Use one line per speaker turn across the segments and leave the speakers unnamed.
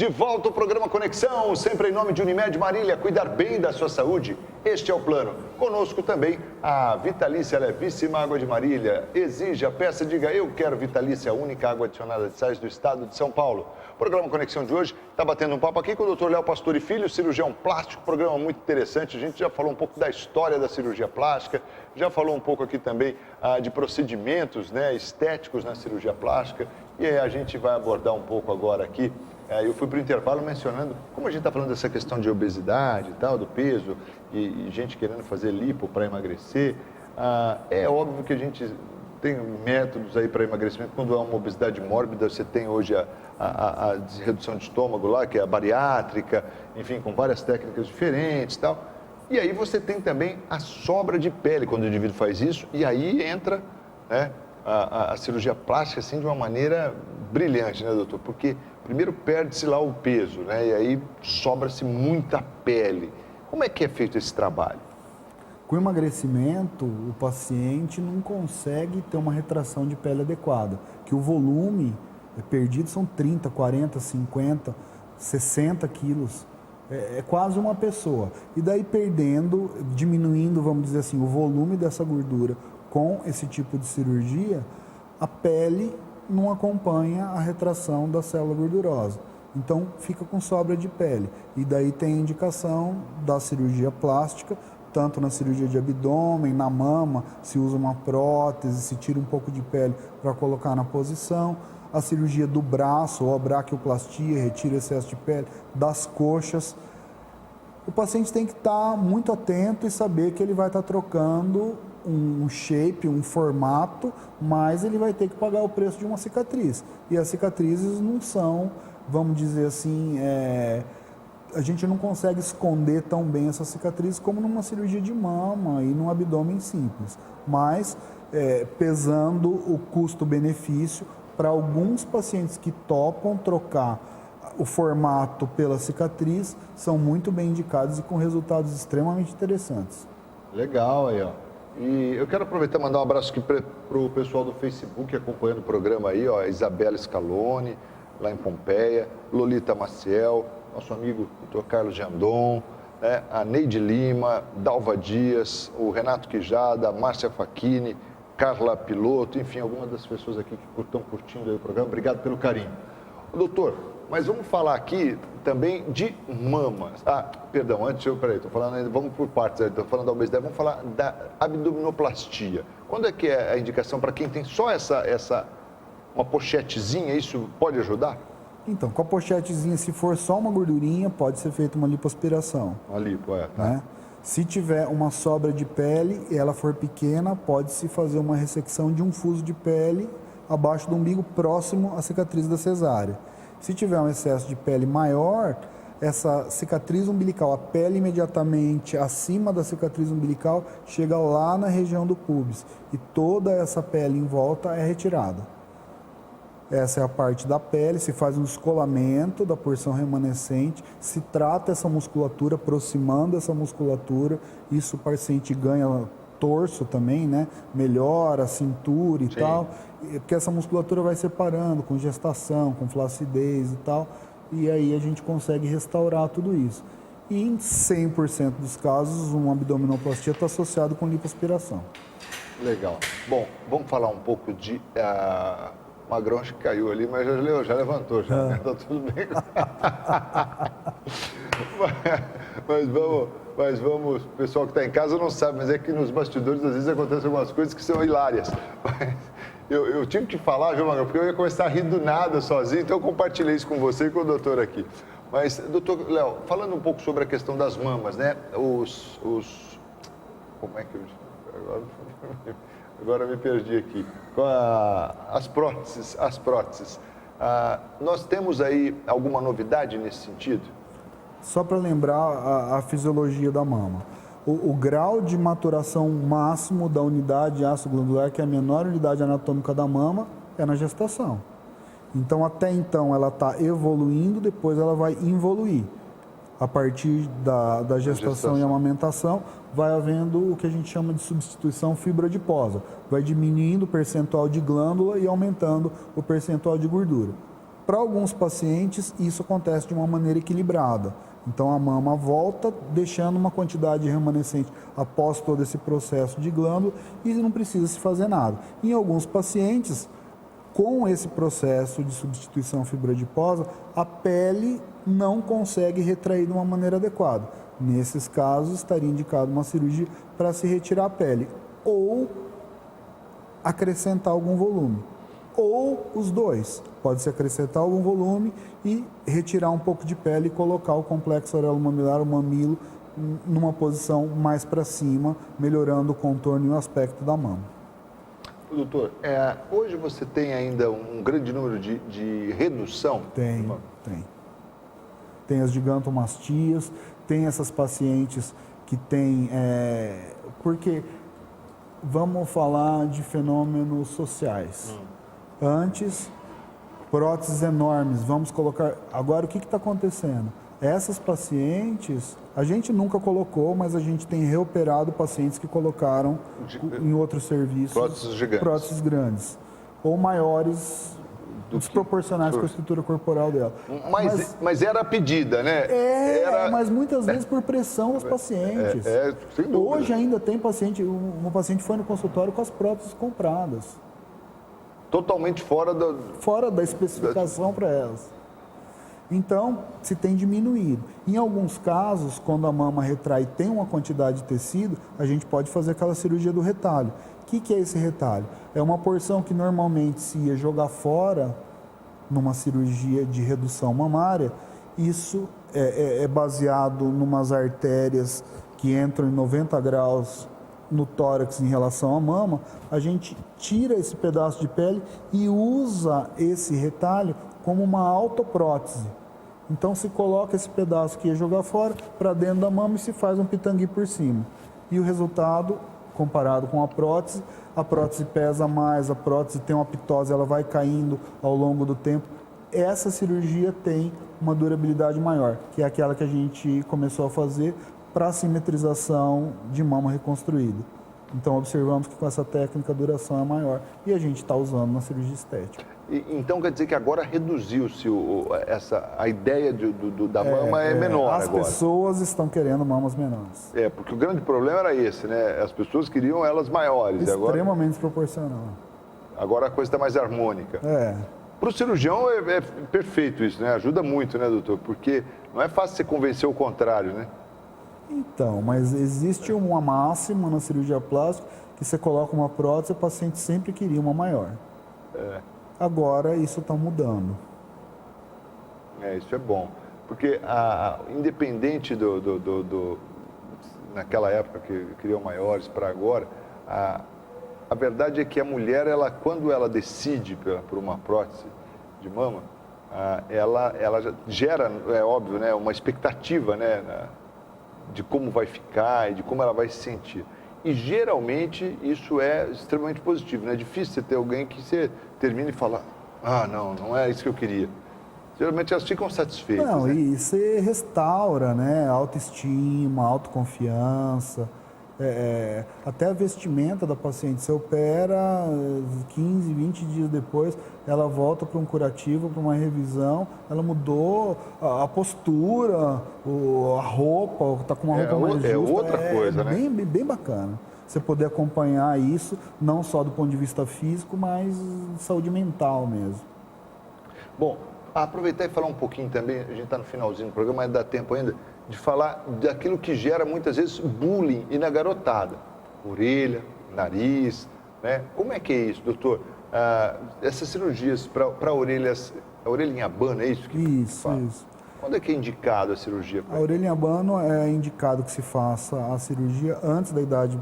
De volta ao programa Conexão, sempre em nome de Unimed Marília, cuidar bem da sua saúde. Este é o plano. Conosco também a Vitalícia Levíssima Água de Marília. Exija, peça, diga eu quero Vitalícia, a única água adicionada de sais do estado de São Paulo. O programa Conexão de hoje está batendo um papo aqui com o Dr. Léo Pastore Filho, cirurgião plástico, programa muito interessante. A gente já falou um pouco da história da cirurgia plástica, já falou um pouco aqui também de procedimentos, né, estéticos na cirurgia plástica. E aí a gente vai abordar um pouco agora aqui. Eu fui para o intervalo mencionando, como a gente está falando dessa questão de obesidade e tal, do peso, e gente querendo fazer lipo para emagrecer, é óbvio que a gente tem métodos aí para emagrecimento. Quando há uma obesidade mórbida, você tem hoje a redução de estômago lá, que é a bariátrica, enfim, com várias técnicas diferentes e tal. E aí você tem também a sobra de pele, quando o indivíduo faz isso, e aí entra, né, a cirurgia plástica assim de uma maneira brilhante, né, doutor? Porque primeiro perde-se lá o peso, né? E aí sobra-se muita pele. Como é que é feito esse trabalho?
Com emagrecimento, o paciente não consegue ter uma retração de pele adequada, que o volume perdido são 30, 40, 50, 60 quilos. É quase uma pessoa. E daí perdendo, diminuindo, vamos dizer assim, o volume dessa gordura com esse tipo de cirurgia, a pele não acompanha a retração da célula gordurosa. Então, fica com sobra de pele. E daí tem a indicação da cirurgia plástica, tanto na cirurgia de abdômen, na mama, se usa uma prótese, se tira um pouco de pele para colocar na posição. A cirurgia do braço, ou a braquioplastia, retira excesso de pele, das coxas. O paciente tem que estar muito atento e saber que ele vai estar trocando um shape, um formato, mas ele vai ter que pagar o preço de uma cicatriz. E as cicatrizes não são, vamos dizer assim, a gente não consegue esconder tão bem essas cicatrizes como numa cirurgia de mama e num abdômen simples. Mas, pesando o custo-benefício, para alguns pacientes que topam trocar o formato pela cicatriz, são muito bem indicados e com resultados extremamente interessantes.
Legal aí, ó. E eu quero aproveitar e mandar um abraço aqui para o pessoal do Facebook acompanhando o programa aí, ó, Isabela Scaloni, lá em Pompeia, Lolita Maciel, nosso amigo Dr. Carlos Jandon, né, a Neide Lima, Dalva Dias, o Renato Quijada, a Márcia Facchini, Carla Piloto, enfim, algumas das pessoas aqui que estão curtindo aí o programa. Obrigado pelo carinho. Doutor, mas vamos falar aqui também de mamas. Perdão, peraí, estou falando ainda, vamos por partes, estou falando da obesidade, vamos falar da abdominoplastia. Quando é que é a indicação para quem tem só uma pochetezinha, isso pode ajudar?
Então, com a pochetezinha, se for só uma gordurinha, pode ser feita uma lipoaspiração.
Uma lipo, tá.
Né? Se tiver uma sobra de pele e ela for pequena, pode-se fazer uma ressecção de um fuso de pele abaixo do umbigo, próximo à cicatriz da cesárea. Se tiver um excesso de pele maior, essa cicatriz umbilical, a pele imediatamente acima da cicatriz umbilical, chega lá na região do púbis e toda essa pele em volta é retirada. Essa é a parte da pele, se faz um descolamento da porção remanescente, se trata essa musculatura, aproximando essa musculatura, isso o paciente ganha torso também, né? Melhora a cintura e tal, porque essa musculatura vai separando com gestação, com flacidez e tal, e aí a gente consegue restaurar tudo isso. E em 100% dos casos, uma abdominoplastia está associado com lipoaspiração.
Legal. Bom, vamos falar um pouco de... Magrão acho que caiu ali, mas já levantou, já, né? Tá tudo bem. mas vamos, o pessoal que está em casa não sabe, mas é que nos bastidores às vezes acontecem algumas coisas que são hilárias. Eu tive que falar, João Magrão, porque eu ia começar a rir do nada sozinho, então eu compartilhei isso com você e com o doutor aqui. Mas, doutor Léo, falando um pouco sobre a questão das mamas, né? Como é que eu... Agora me perdi aqui. As próteses. Nós temos aí alguma novidade nesse sentido?
Só para lembrar a fisiologia da mama. O grau de maturação máximo da unidade ácido glandular, que é a menor unidade anatômica da mama, é na gestação. Então, até então, ela está evoluindo, depois ela vai involuir. A partir da gestação e amamentação, vai havendo o que a gente chama de substituição fibroadiposa. Vai diminuindo o percentual de glândula e aumentando o percentual de gordura. Para alguns pacientes, isso acontece de uma maneira equilibrada. Então, a mama volta, deixando uma quantidade remanescente após todo esse processo de glândula e não precisa se fazer nada. Em alguns pacientes, com esse processo de substituição fibra adiposa, a pele não consegue retrair de uma maneira adequada. Nesses casos, estaria indicado uma cirurgia para se retirar a pele ou acrescentar algum volume. Ou os dois. Pode-se acrescentar algum volume e retirar um pouco de pele e colocar o complexo areolo-mamilar, o mamilo, numa posição mais para cima, melhorando o contorno e o aspecto da mama.
Doutor, hoje você tem ainda um grande número de redução?
Tem. Tem as gigantomastias, tem essas pacientes que têm... porque vamos falar de fenômenos sociais. Antes, próteses enormes, vamos colocar... Agora, o que está acontecendo? Essas pacientes, a gente nunca colocou, mas a gente tem reoperado pacientes que colocaram em outros serviços...
Próteses gigantes.
Próteses grandes. Ou maiores, desproporcionais com a estrutura corporal dela.
Mas era a pedida, né?
Mas muitas vezes por pressão dos pacientes.
Sem dúvida.
Hoje ainda tem paciente... Uma paciente foi no consultório com as próteses compradas.
Totalmente
fora da especificação para elas. Então, se tem diminuído. Em alguns casos, quando a mama retrai e tem uma quantidade de tecido, a gente pode fazer aquela cirurgia do retalho. O que é esse retalho? É uma porção que normalmente se ia jogar fora numa cirurgia de redução mamária. Isso é baseado em umas artérias que entram em 90 graus no tórax em relação à mama. A gente tira esse pedaço de pele e usa esse retalho como uma autoprótese. Então se coloca esse pedaço que ia jogar fora para dentro da mama e se faz um pitangui por cima. E o resultado, comparado com a prótese pesa mais, a prótese tem uma pitose, ela vai caindo ao longo do tempo. Essa cirurgia tem uma durabilidade maior, que é aquela que a gente começou a fazer para a simetrização de mama reconstruída. Então, observamos que com essa técnica a duração é maior e a gente está usando na cirurgia estética.
Então, quer dizer que agora reduziu-se a ideia da mama é menor
as
agora.
As pessoas estão querendo mamas menores.
Porque o grande problema era esse, né? As pessoas queriam elas maiores.
Extremamente desproporcional.
Agora a coisa está mais harmônica. Para o cirurgião é perfeito isso, né? Ajuda muito, né, doutor? Porque não é fácil você convencer o contrário, né?
Então, mas existe uma máxima na cirurgia plástica que você coloca uma prótese e o paciente sempre queria uma maior. Agora isso está mudando.
Isso é bom. Porque independente naquela época que criam maiores para agora, a verdade é que a mulher, quando ela decide por uma prótese de mama, ela já gera, é óbvio, né, uma expectativa, né, de como vai ficar e de como ela vai se sentir. E geralmente isso é extremamente positivo, né? É difícil você ter alguém que você termina e fala, não é isso que eu queria. Geralmente elas ficam satisfeitas.
Não,
né?
E você restaura, né? Autoestima, autoconfiança, até a vestimenta da paciente. Você opera 15, 20 dias depois, ela volta para um curativo, para uma revisão, ela mudou a postura, a roupa, está com uma roupa mais justa.
É outra coisa, né?
Bem bacana. Você poder acompanhar isso, não só do ponto de vista físico, mas de saúde mental mesmo.
Bom, aproveitar e falar um pouquinho também, a gente está no finalzinho do programa, mas dá tempo ainda, de falar daquilo que gera muitas vezes bullying e na garotada. Orelha, nariz, né? Como é que é isso, doutor? Essas cirurgias para orelhas, a orelha em abano, é isso que
Isso.
Quando é que é indicado a cirurgia?
A orelha em abano é indicado que se faça a cirurgia antes da idade,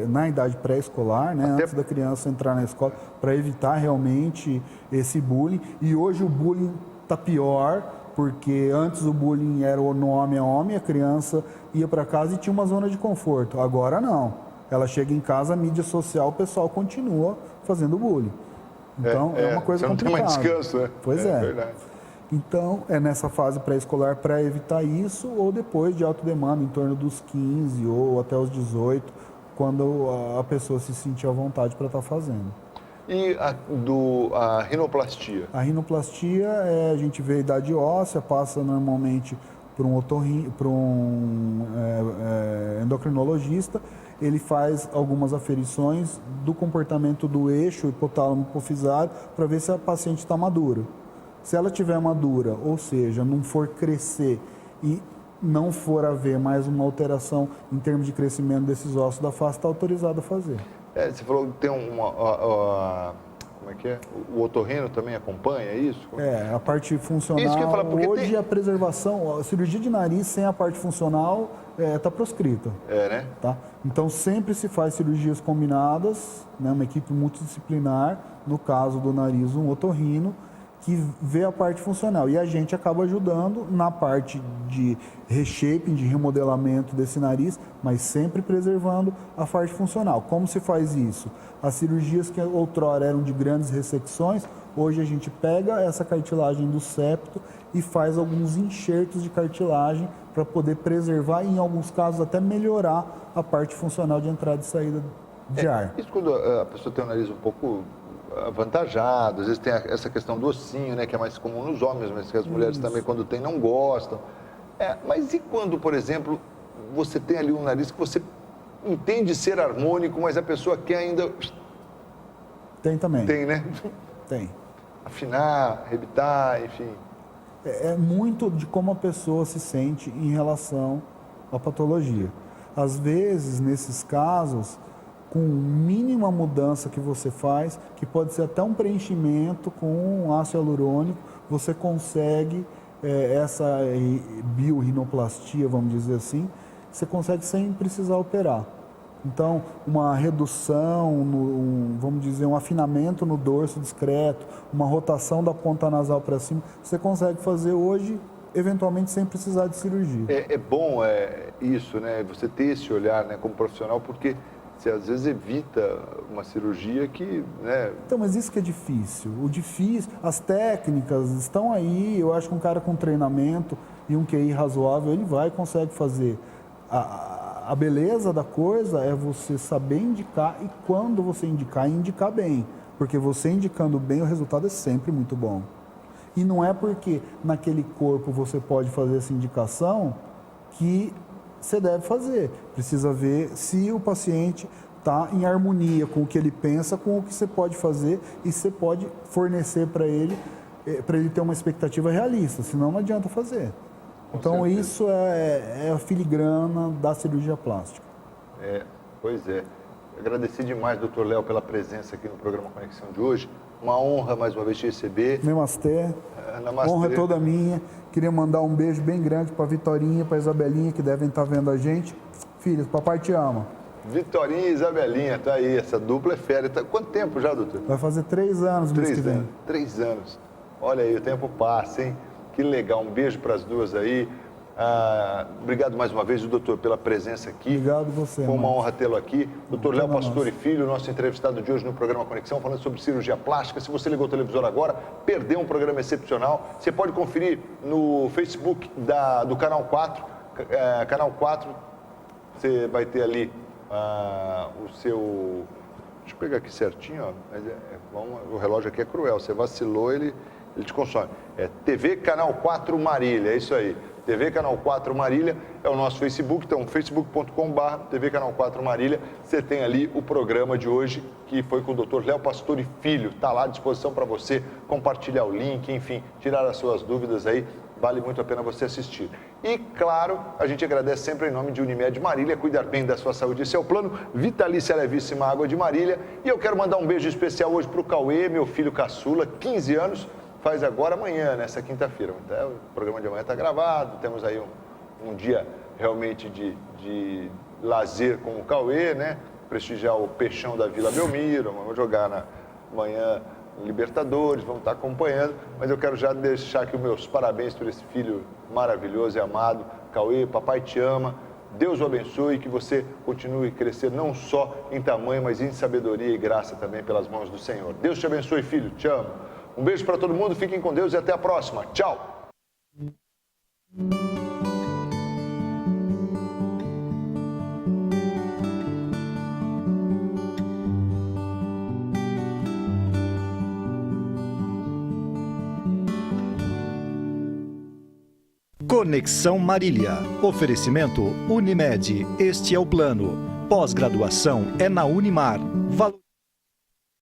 na idade pré-escolar, né? Antes da criança entrar na escola, para evitar realmente esse bullying. E hoje o bullying está pior, porque antes o bullying era no homem a homem, a criança ia para casa e tinha uma zona de conforto. Agora não. Ela chega em casa, a mídia social, o pessoal continua fazendo bullying. Então é uma coisa complicada.
Não tem mais descanso, né?
Pois é.
Verdade.
Então, é nessa fase pré-escolar para evitar isso, ou depois de alta demanda, em torno dos 15 ou até os 18, quando a pessoa se sentir à vontade para estar fazendo.
E a rinoplastia?
A rinoplastia, a gente vê a idade óssea, passa normalmente por um endocrinologista, ele faz algumas aferições do comportamento do eixo hipotálamo hipofisário para ver se a paciente está madura. Se ela estiver madura, ou seja, não for crescer e não for haver mais uma alteração em termos de crescimento desses ossos da face, está autorizado a fazer.
Você falou que tem como é que é? O otorrino também acompanha isso?
A parte funcional.
Isso que eu ia falar, porque
hoje a preservação, a cirurgia de nariz sem a parte funcional está proscrita.
Né?
Tá? Então sempre se faz cirurgias combinadas, né, uma equipe multidisciplinar, no caso do nariz um otorrino, que vê a parte funcional. E a gente acaba ajudando na parte de reshaping, de remodelamento desse nariz, mas sempre preservando a parte funcional. Como se faz isso? As cirurgias que outrora eram de grandes ressecções, hoje a gente pega essa cartilagem do septo e faz alguns enxertos de cartilagem para poder preservar e, em alguns casos, até melhorar a parte funcional de entrada e saída de ar.
Isso quando a pessoa tem o nariz um pouco avantajado, às vezes tem essa questão do ossinho, né, que é mais comum nos homens, mas que as mulheres também, quando tem, não gostam. Mas e quando, por exemplo, você tem ali um nariz que você entende ser harmônico, mas a pessoa quer ainda...
Tem também.
Tem, né?
Tem.
Afinar, rebitar, enfim.
É muito de como a pessoa se sente em relação à patologia. Às vezes, nesses casos, com mínima mudança que você faz, que pode ser até um preenchimento com um ácido hialurônico, você consegue essa biorrinoplastia, vamos dizer assim, você consegue sem precisar operar. Então, uma redução, vamos dizer, um afinamento no dorso discreto, uma rotação da ponta nasal para cima, você consegue fazer hoje, eventualmente sem precisar de cirurgia.
É bom isso, né? Você ter esse olhar, né, como profissional, porque você às vezes evita uma cirurgia que, né...
Então, mas isso que é difícil. O difícil, as técnicas estão aí, eu acho que um cara com treinamento e um QI razoável, ele vai e consegue fazer. A beleza da coisa é você saber indicar e quando você indicar, indicar bem. Porque você indicando bem, o resultado é sempre muito bom. E não é porque naquele corpo você pode fazer essa indicação que você deve fazer. Precisa ver se o paciente está em harmonia com o que ele pensa, com o que você pode fazer e você pode fornecer para ele ter uma expectativa realista, senão não adianta fazer. Então isso é a filigrana da cirurgia plástica.
Pois é. Agradecer demais, doutor Léo, pela presença aqui no programa Conexão de hoje. Uma honra mais uma vez te receber.
Namastê.
Namastê.
Honra é toda minha. Queria mandar um beijo bem grande para a Vitorinha, para a Isabelinha, que devem estar vendo a gente. Filhos, papai te ama.
Vitorinha e Isabelinha, tá aí, essa dupla é fera. Quanto tempo já, doutor?
Vai fazer 3 anos mês que vem.
3 anos. Olha aí, o tempo passa, hein? Que legal, um beijo para as duas aí. Obrigado mais uma vez, doutor, pela presença aqui.
Obrigado você.
Foi uma honra tê-lo aqui. Doutor Léo Pastore Filho, nosso entrevistado de hoje no programa Conexão, falando sobre cirurgia plástica. Se você ligou o televisor agora, perdeu um programa excepcional. Você pode conferir no Facebook do Canal 4. Canal 4, você vai ter ali o seu... Deixa eu pegar aqui certinho, ó. Mas o relógio aqui é cruel. Você vacilou, ele te consome. É TV Canal 4 Marília, é isso aí. TV Canal 4 Marília é o nosso Facebook, então facebook.com/, TV Canal 4 Marília. Você tem ali o programa de hoje, que foi com o Dr. Léo Pastore Filho. Está lá à disposição para você compartilhar o link, enfim, tirar as suas dúvidas aí. Vale muito a pena você assistir. E, claro, a gente agradece sempre em nome de Unimed Marília, cuidar bem da sua saúde. Esse é o plano Vitalícia Levíssima Água de Marília. E eu quero mandar um beijo especial hoje para o Cauê, meu filho caçula, 15 anos. Faz agora amanhã, nessa quinta-feira. Então, o programa de amanhã está gravado, temos aí um dia realmente de lazer com o Cauê, né? Prestigiar o Peixão da Vila Belmiro, vamos jogar na manhã Libertadores, vamos estar acompanhando, mas eu quero já deixar aqui os meus parabéns por esse filho maravilhoso e amado. Cauê, papai te ama, Deus o abençoe e que você continue a crescer não só em tamanho, mas em sabedoria e graça também pelas mãos do Senhor. Deus te abençoe, filho, te amo. Um beijo para todo mundo, fiquem com Deus e até a próxima. Tchau!
Conexão Marília. Oferecimento Unimed. Este é o plano. Pós-graduação é na Unimar.